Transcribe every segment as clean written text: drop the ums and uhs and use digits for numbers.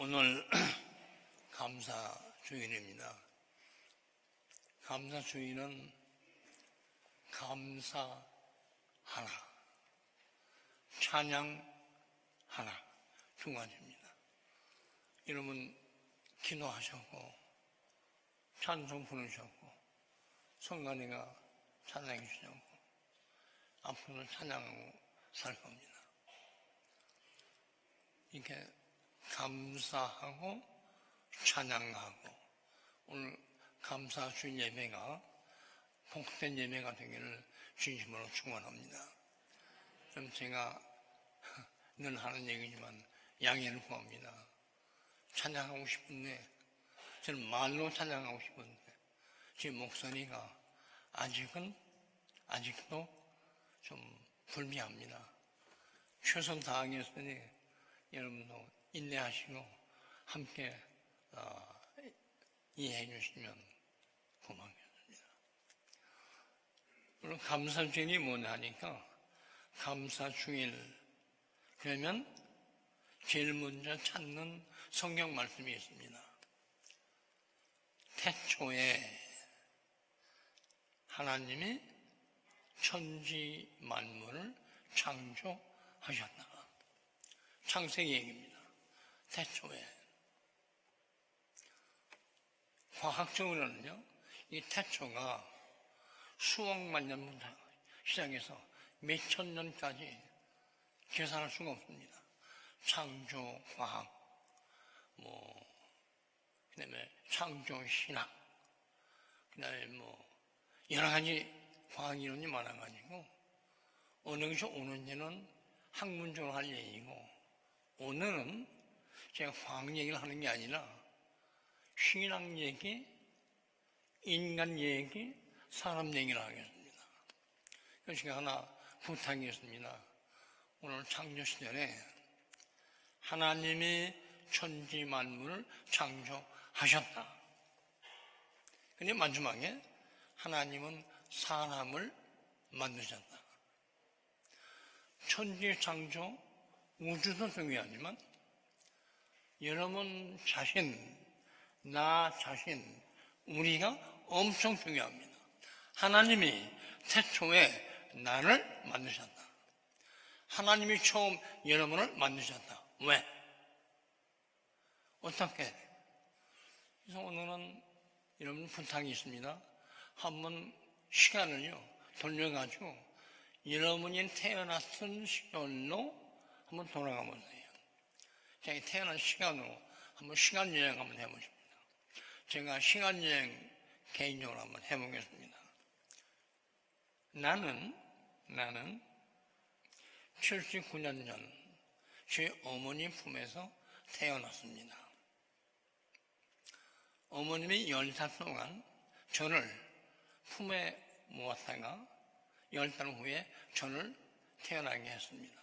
오늘 감사 주일입니다. 감사 주일은 감사 하나, 찬양 하나, 두 가지입니다. 여러분 기도하셨고 찬송 부르셨고 성관이가 찬양해 주셨고 앞으로 찬양하고 살 겁니다. 이렇게 감사하고 찬양하고 오늘 감사 주일 예배가 복된 예배가 되기를 진심으로 축원합니다. 그럼 제가 늘 하는 얘기지만 양해를 구합니다. 찬양하고 싶은데 저는 말로 찬양하고 싶은데 제 목소리가 아직도 좀 불미합니다. 최선 다하겠으니 여러분도 인내하시고 함께 이해해 주시면 고맙겠습니다. 오늘 감사주일이 뭐냐 하니까 감사주일 그러면 제일 먼저 찾는 성경 말씀이 있습니다. 태초에 하나님이 천지 만물을 창조하셨다. 창세기 얘기입니다. 태초에. 과학적으로는요, 이 태초가 수억만 년부터 시작해서 몇천 년까지 계산할 수가 없습니다. 창조 과학, 그 다음에 창조 신학, 그 다음에 여러 가지 과학 이론이 많아가지고, 어느 것이 오는지는 학문적으로 할 얘기고, 오늘은 제가 과학 얘기를 하는 게 아니라 신학 얘기, 인간 얘기, 사람 얘기를 하겠습니다. 그래서 제가 하나 부탁이 있습니다. 오늘 창조 시절에 하나님이 천지 만물을 창조하셨다. 근데 마지막에 하나님은 사람을 만드셨다. 천지 창조, 우주도 중요하지만 여러분 자신, 나 자신, 우리가 엄청 중요합니다. 하나님이 태초에 나를 만드셨다. 하나님이 처음 여러분을 만드셨다. 왜? 어떻게? 그래서 오늘은 여러분 부탁이 있습니다. 한번 시간을요 돌려가지고 여러분이 태어났던 시절로 한번 돌아가 보세요. 제가 태어난 시간으로 한번 시간 여행 한번 해보십니다. 제가 시간 여행 개인적으로 한번 해보겠습니다. 나는 79년 전 제 어머니 품에서 태어났습니다. 어머님이 10달 동안 저를 품에 모았다가 10달 후에 저를 태어나게 했습니다.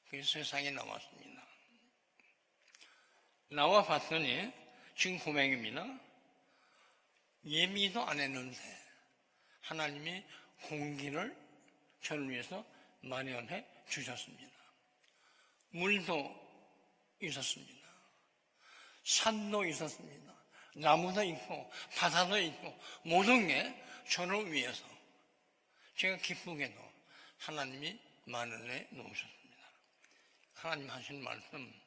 그래서 세상에 나왔습니다. 나와 봤더니 지금 고백입니다. 예비도 안 했는데 하나님이 공기를 저를 위해서 마련해 주셨습니다. 물도 있었습니다. 산도 있었습니다. 나무도 있고 바다도 있고 모든 게 저를 위해서 제가 기쁘게도 하나님이 마련해 놓으셨습니다. 하나님 하신 말씀,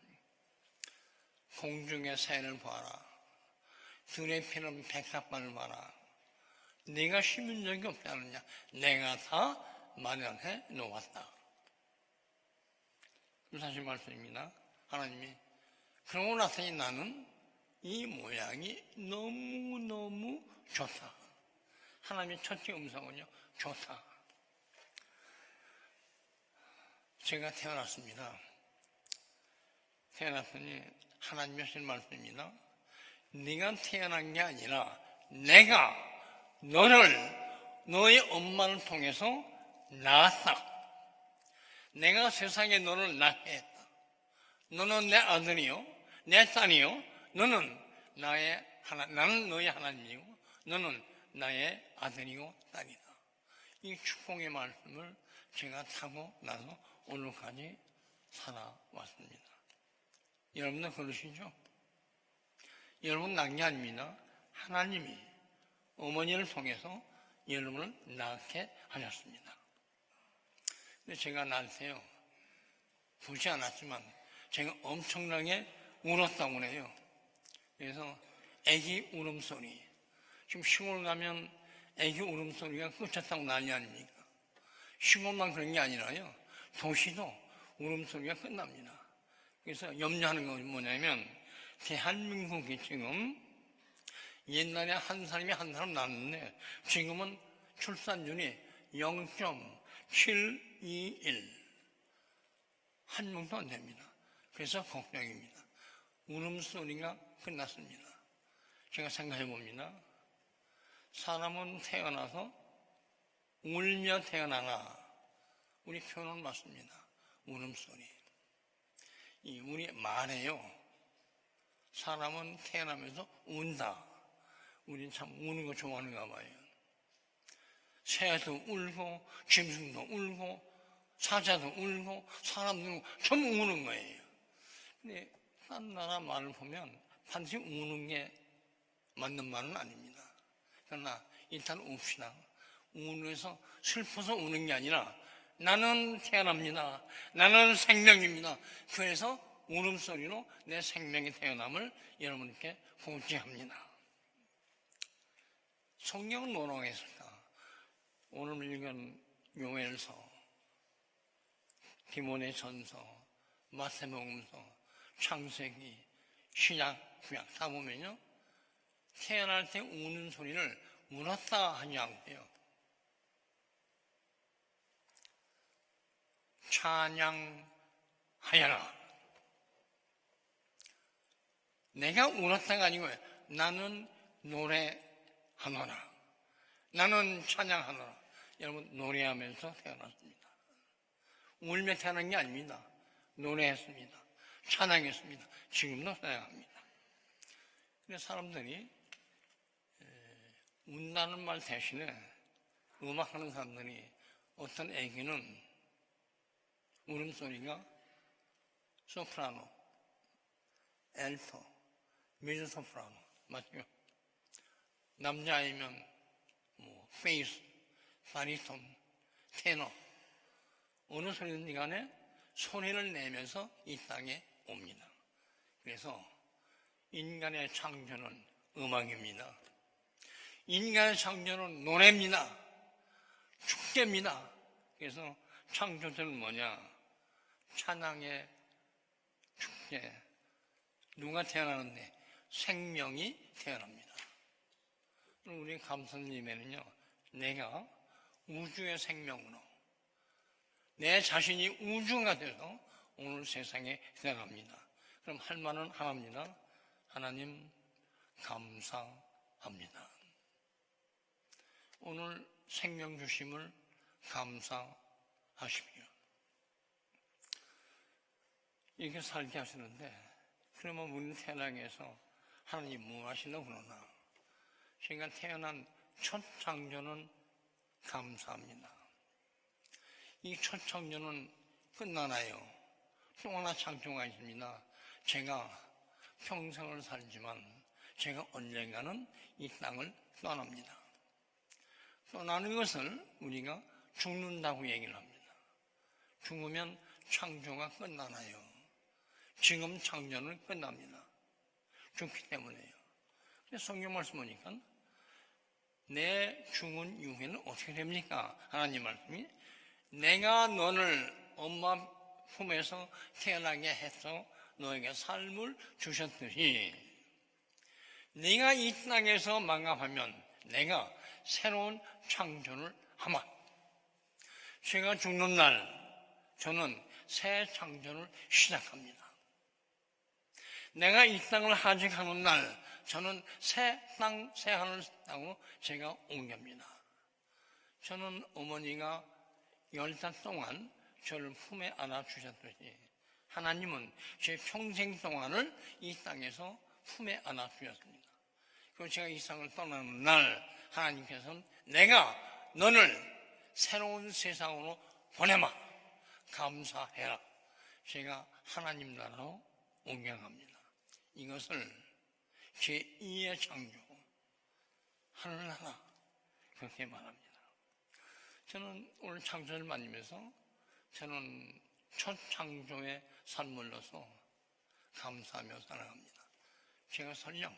공중의 새를 봐라. 들에 피는 백합관을 봐라. 네가 심은 적이 없지 않느냐. 내가 다 마련해 놓았다. 하신 말씀입니다. 하나님이 그러고 나서니 나는 이 모양이 너무너무 좋다. 하나님의 첫째 음성은요, 좋다. 제가 태어났습니다. 태어났더니 하나님이 하신 말씀입니다. 네가 태어난 게 아니라 내가 너의 엄마를 통해서 낳았다. 내가 세상에 너를 낳게 했다. 너는 내 아들이요, 내 딸이요. 나는 너의 하나님이고 너는 나의 아들이고 딸이다. 이 축복의 말씀을 제가 타고 나서 오늘까지 살아왔습니다. 여러분도 그러시죠? 여러분 낳은 게 아닙니다. 하나님이 어머니를 통해서 여러분을 낳게 하셨습니다. 근데 제가 낳을 때요, 보지 않았지만 제가 엄청나게 울었다고 그래요. 그래서 애기 울음소리, 지금 시골 가면 애기 울음소리가 끝쳤다고 난리 아닙니까? 시골만 그런 게 아니라요, 도시도 울음소리가 끝납니다. 그래서 염려하는 건 뭐냐면, 대한민국이 지금 옛날에 한 사람이 한 사람 낳았는데 지금은 출산율이 0.721, 한 명도 안 됩니다. 그래서 걱정입니다. 울음소리가 끝났습니다. 제가 생각해 봅니다. 사람은 태어나서 울며 태어나나, 우리 표현은 맞습니다. 울음소리. 우리 말해요. 사람은 태어나면서 운다. 우린 참 우는 거 좋아하는가 봐요. 새도 울고, 짐승도 울고, 사자도 울고, 사람도 울고, 전부 우는 거예요. 근데 딴 나라 말을 보면 반드시 우는 게 맞는 말은 아닙니다. 그러나 일단 웁시다. 우면서 슬퍼서 우는 게 아니라 나는 태어납니다. 나는 생명입니다. 그래서 울음소리로 내 생명이 태어남을 여러분께 고지합니다. 성경은 뭐라고 했을까? 오늘 읽은 요엘서, 디모데 전서, 마태복음서, 창세기, 신약, 구약 다 보면요, 태어날 때 우는 소리를 울었다 하지 않고요, 찬양하여라. 내가 울었다가 아니고 나는 노래하노라. 나는 찬양하노라. 여러분, 노래하면서 태어났습니다. 울며 태어난 게 아닙니다. 노래했습니다. 찬양했습니다. 지금도 찬양합니다. 근데 사람들이 운다는 말 대신에 음악하는 사람들이 어떤 애기는 울음소리가 소프라노, 엘토, 미즈소프라노, 맞죠? 남자아이면 베이스, 바리톤, 테너, 어느 소리든지 간에 소리를 내면서 이 땅에 옵니다. 그래서 인간의 창조는 음악입니다. 인간의 창조는 노래입니다. 축제입니다. 그래서 창조는 뭐냐? 찬양의 축제. 누가 태어나는데? 생명이 태어납니다. 우리 감독님에는요, 내가 우주의 생명으로 내 자신이 우주가 돼서 오늘 세상에 태어납니다. 그럼 할 말은 하나입니다. 하나님 감사합니다. 오늘 생명 주심을 감사하십시오. 이렇게 살게 하시는데, 그러면 우리는 태어나서 하나님 뭐 하시려고 그러나? 제가 태어난 첫 창조는 감사합니다. 이 첫 창조는 끝나나요? 또 하나 창조가 있습니다. 제가 평생을 살지만 제가 언젠가는 이 땅을 떠납니다. 떠나는 것을 우리가 죽는다고 얘기를 합니다. 죽으면 창조가 끝나나요? 지금 창조는 끝납니다. 죽기 때문에요. 근데 성경 말씀 보니까 내 죽은 이후에는 어떻게 됩니까? 하나님 말씀이 내가 너를 엄마 품에서 태어나게 해서 너에게 삶을 주셨듯이 네가 이 땅에서 망각하면 내가 새로운 창조를 하마. 제가 죽는 날 저는 새 창조를 시작합니다. 내가 이 땅을 하직하는 날 저는 새 땅, 새 하늘 땅으로 제가 옮깁니다. 저는 어머니가 10달 동안 저를 품에 안아주셨듯이 하나님은 제 평생 동안을 이 땅에서 품에 안아주셨습니다. 그리고 제가 이 땅을 떠나는 날 하나님께서는 내가 너를 새로운 세상으로 보내마. 감사해라. 제가 하나님 나라로 옮겨갑니다. 이것을 제2의 창조, 하늘나라, 그렇게 말합니다. 저는 오늘 창조를 만나면서 저는 첫 창조의 산물로서 감사하며 살아갑니다. 제가 설령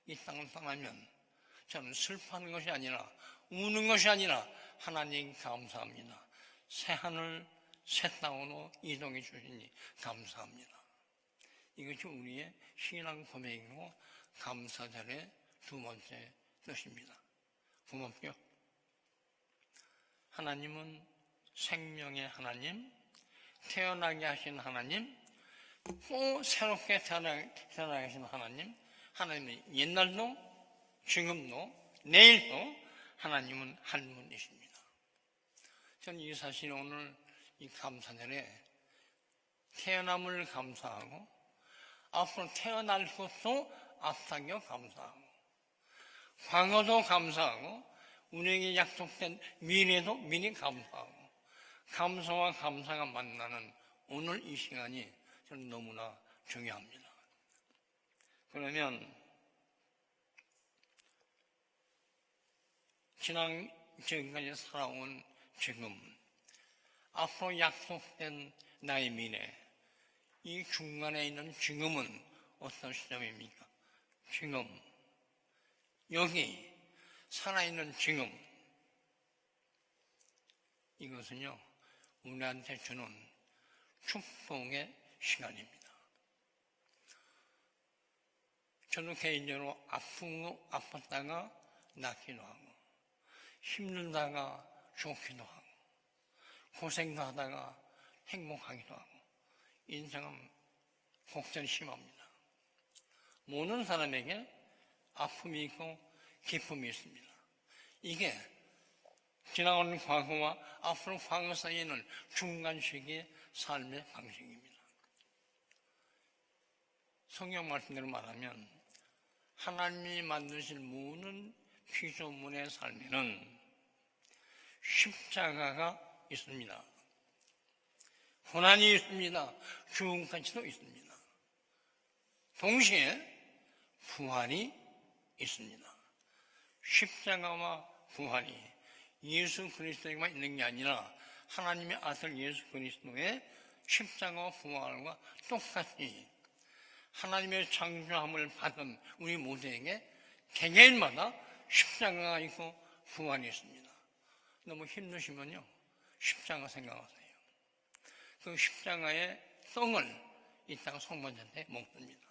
이 땅을 떠나면 저는 슬퍼하는 것이 아니라 우는 것이 아니라 하나님 감사합니다. 새하늘 새 땅으로 이동해 주시니 감사합니다. 이것이 우리의 신앙 고백이고 감사절의 두 번째 뜻입니다. 고맙죠? 하나님은 생명의 하나님, 태어나게 하신 하나님, 또 새롭게 태어나게 하신 하나님, 하나님은 옛날도 지금도 내일도 하나님은 한 분이십니다. 저는 이 사실 오늘 이 감사절에 태어남을 감사하고 앞으로 태어날 것도 앞당겨 감사하고 과거도 감사하고 우리에게 약속된 미래도 미리 감사하고 감사와 감사가 만나는 오늘 이 시간이 저는 너무나 중요합니다. 그러면 지금까지 살아온 지금 앞으로 약속된 나의 미래 이 중간에 있는 지금은 어떤 시점입니까? 지금 여기 살아있는 지금 이것은요 우리한테 주는 축복의 시간입니다. 저도 개인적으로 아팠다가 낫기도 하고 힘들다가 좋기도 하고 고생도 하다가 행복하기도 하고 인생은 곡절이 심합니다. 모든 사람에게 아픔이 있고 기쁨이 있습니다. 이게 지나가는 과거와 앞으로 과거 사이에 있는 중간 시기의 삶의 방식입니다. 성경 말씀대로 말하면 하나님이 만드신 모든 피조물의 삶에는 십자가가 있습니다. 고난이 있습니다. 죽음까지도 있습니다. 동시에 부활이 있습니다. 십자가와 부활이 예수 그리스도에게만 있는 게 아니라 하나님의 아들 예수 그리스도의 십자가와 부활과 똑같이 하나님의 창조함을 받은 우리 모두에게 개개인마다 십자가가 있고 부활이 있습니다. 너무 힘드시면요 십자가 생각하세요. 그 십자가의 떡을 이따가 성모한테 먹습니다.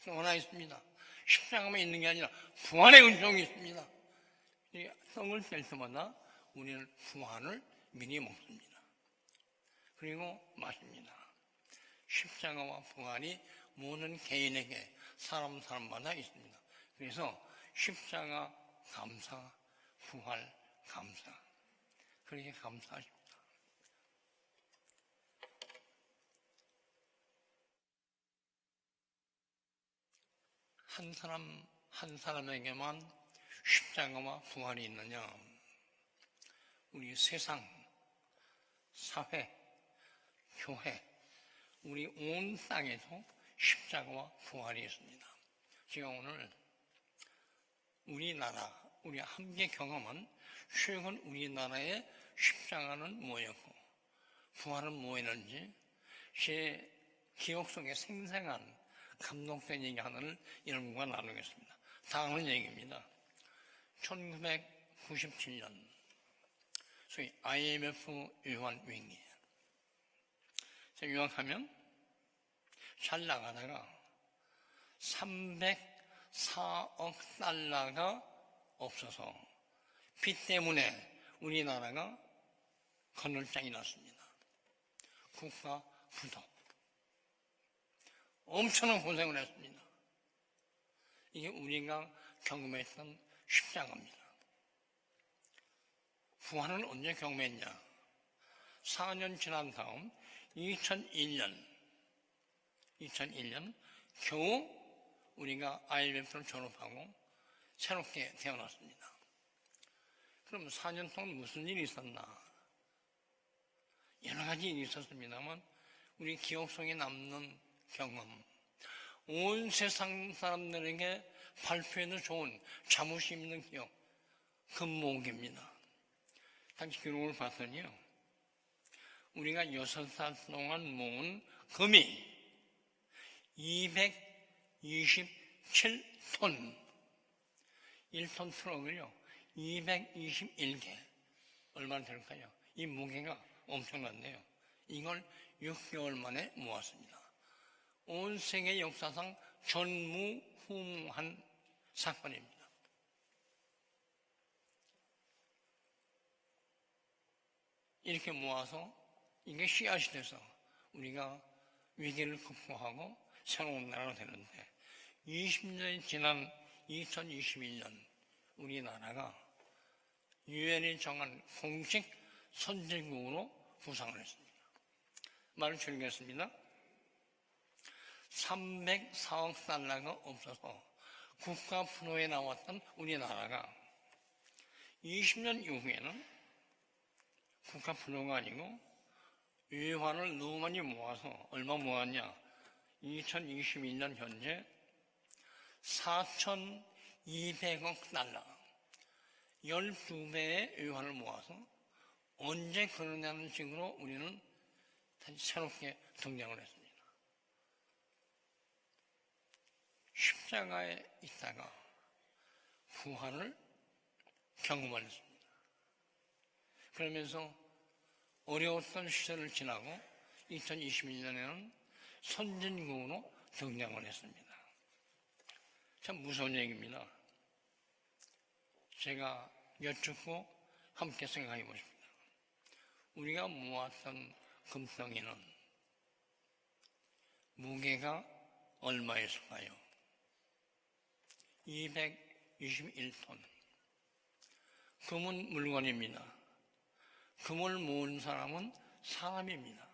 또 하나 있습니다. 십자가만 있는 게 아니라 부활의 은총이 있습니다. 이 떡을 뗄 때마다 우리는 부활을 미리 먹습니다. 그리고 마십니다. 십자가와 부활이 모든 개인에게 사람마다 있습니다. 그래서 십자가 감사, 부활 감사 그렇게 감사하십니다. 한 사람에게만 십자가와 부활이 있느냐? 우리 세상, 사회, 교회, 우리 온 땅에도 십자가와 부활이 있습니다. 제가 오늘 우리 함께 경험한 최근 우리나라의 십자가는 뭐였고 부활은 뭐였는지 제 기억 속에 생생한 감동된 얘기 하나를 여러분과 나누겠습니다. 다음은 얘기입니다. 1997년 소위 IMF 유한 위기. 요약하면 잘 나가다가 304억 달러가 없어서 빚 때문에 우리나라가 건널장이 났습니다. 국가 부도. 엄청난 고생을 했습니다. 이게 우리가 경험했던 십자가입니다. 부활은 언제 경험했냐? 4년 지난 다음 2001년 겨우 우리가 IMF를 졸업하고 새롭게 태어났습니다. 그럼 4년 동안 무슨 일이 있었나? 여러 가지 일이 있었습니다만 우리 기억 속에 남는 경험, 온 세상 사람들에게 발표해도 좋은 자부심 있는 기억, 금목입니다. 당시 기록을 봤더니요, 우리가 6살 동안 모은 금이 227톤, 1톤 트럭을요 221개, 얼마나 될까요? 이 무게가 엄청난데요, 이걸 6개월 만에 모았습니다. 온 세계 역사상 전무후무한 사건입니다. 이렇게 모아서 이게 씨앗이 돼서 우리가 위기를 극복하고 새로운 나라가 되는데, 20년이 지난 2021년 우리나라가 유엔이 정한 공식 선진국으로 부상을 했습니다. 말을 줄이겠습니다. 304억 달러가 없어서 국가 프로에 나왔던 우리나라가 20년 이후에는 국가 프로가 아니고 외환을 너무 많이 모아서 얼마 모았냐? 2021년 현재 4,200억 달러, 12배의 외환을 모아서 언제 그러냐는 식으로 우리는 다시 새롭게 등장을 했습니다. 십자가에 있다가 부활을 경험을 했습니다. 그러면서 어려웠던 시절을 지나고 2021년에는 선진국으로 등장을 했습니다. 참 무서운 얘기입니다. 제가 여쭙고 함께 생각해 보십니다. 우리가 모았던 금덩이는 무게가 얼마였을까요? 221톤. 금은 물건입니다. 금을 모은 사람은 사람입니다.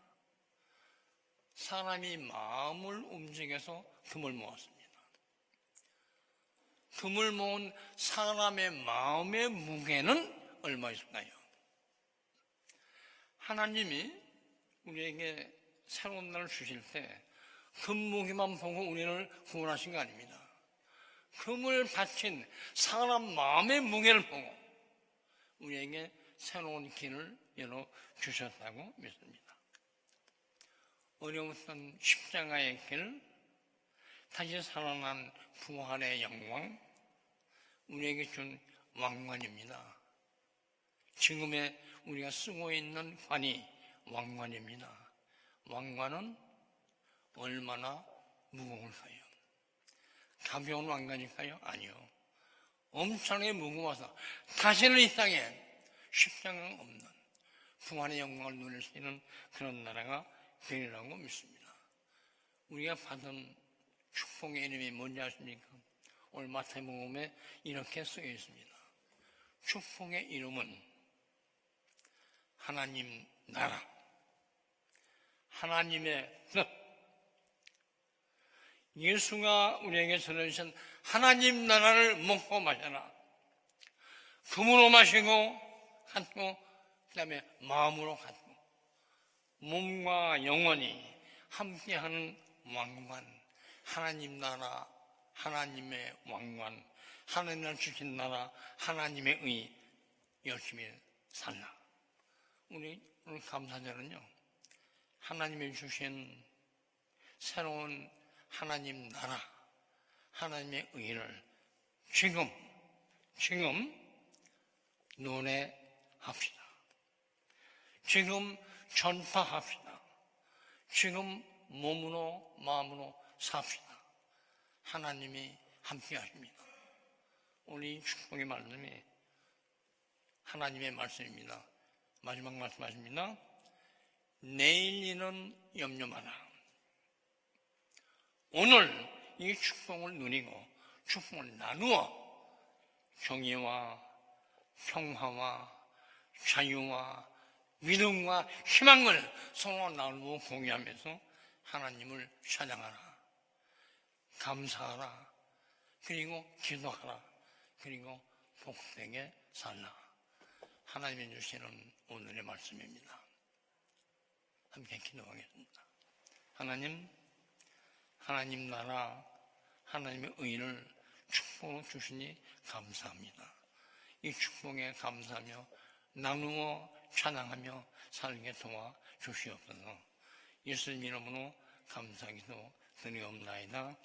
사람이 마음을 움직여서 금을 모았습니다. 금을 모은 사람의 마음의 무게는 얼마였을까요? 하나님이 우리에게 새로운 날을 주실 때 금무게만 보고 우리를 구원하신 거 아닙니다. 금을 바친 사람 마음의 무게를 보고 우리에게 새로운 길을 열어주셨다고 믿습니다. 어려웠던 십자가의 길, 다시 살아난 부활의 영광, 우리에게 준 왕관입니다. 지금의 우리가 쓰고 있는 관이 왕관입니다. 왕관은 얼마나 무거울까요? 가벼운 왕관일까요? 아니요. 엄청나게 무거워서 다시는 이 땅에 십자가가 없는 부활의 영광을 누릴 수 있는 그런 나라가 되리라고 믿습니다. 우리가 받은 축복의 이름이 뭔지 아십니까? 오늘 마태복음에 이렇게 쓰여 있습니다. 축복의 이름은 하나님 나라, 하나님의 뜻, 예수가 우리에게 전해주신 하나님 나라를 먹고 마셔라. 금으로 마시고 갖고, 그 다음에 마음으로 갖고, 몸과 영혼이 함께하는 왕관, 하나님 나라, 하나님의 왕관, 하나님을 주신 나라, 하나님의 의, 열심히 살라. 우리 오늘 감사절은요, 하나님이 주신 새로운 하나님 나라, 하나님의 의를 지금 논해합시다. 지금 전파합시다. 지금 몸으로 마음으로 삽시다. 하나님이 함께 하십니다. 우리 축복의 말씀이 하나님의 말씀입니다. 마지막 말씀하십니다. 내일 일은 염려 마라. 오늘 이 축복을 누리고 축복을 나누어 정의와 평화와 자유와 믿음과 희망을 서로 나누고 공유하면서 하나님을 찬양하라. 감사하라. 그리고 기도하라. 그리고 복되게 살라. 하나님이 주시는 오늘의 말씀입니다. 함께 기도하겠습니다. 하나님 나라, 하나님의 의를 축복으로 주시니 감사합니다. 이 축복에 감사하며 나누어 찬양하며 살게 도와 주시옵소서. 예수님 이름으로 감사기도 드리옵나이다.